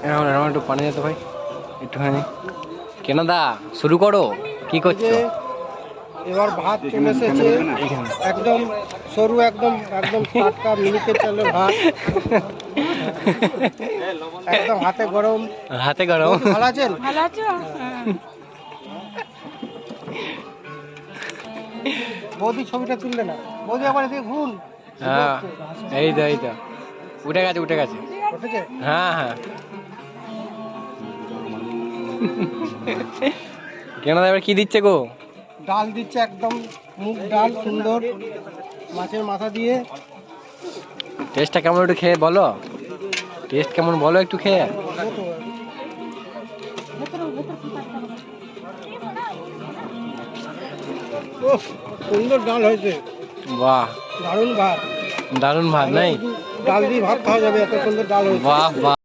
এখন এরকম একটু পানি যেতে ভাই একটুখানি। কেন দা শুরু করো, কি করছো? এবার ভাত চলে এসেছে, এইখানে একদম সরু, একদম একদম টাটকা মিনিকেট চালের ভাত, একদম হাতে গরম। হাতে গরম। ভালো আছেন? ভালো আছো? বৌদি ছবিটা তুললে না, বৌদি আবার এদিকে ঘুরুন। হ্যাঁ এই তো এই তো উঠে গেছে উঠে গেছে। উঠেছে? হ্যাঁ হ্যাঁ। কেন দা এবার কি দিচ্ছে গো? ডাল দিচ্ছে, একদম মুগ ডাল সুন্দর মাছের মাথা দিয়ে। টেস্টটা কেমন একটু খেয়ে বলো, টেস্ট কেমন বলো একটু খেয়ে। উফ, সুন্দর ডাল হয়েছে, বাহ দারুণ ভাত। দারুণ ভাত নাই? ডাল দিয়ে ভাত খাওয়া যাবে, এত সুন্দর ডাল হয়েছে। বাহ বাহ।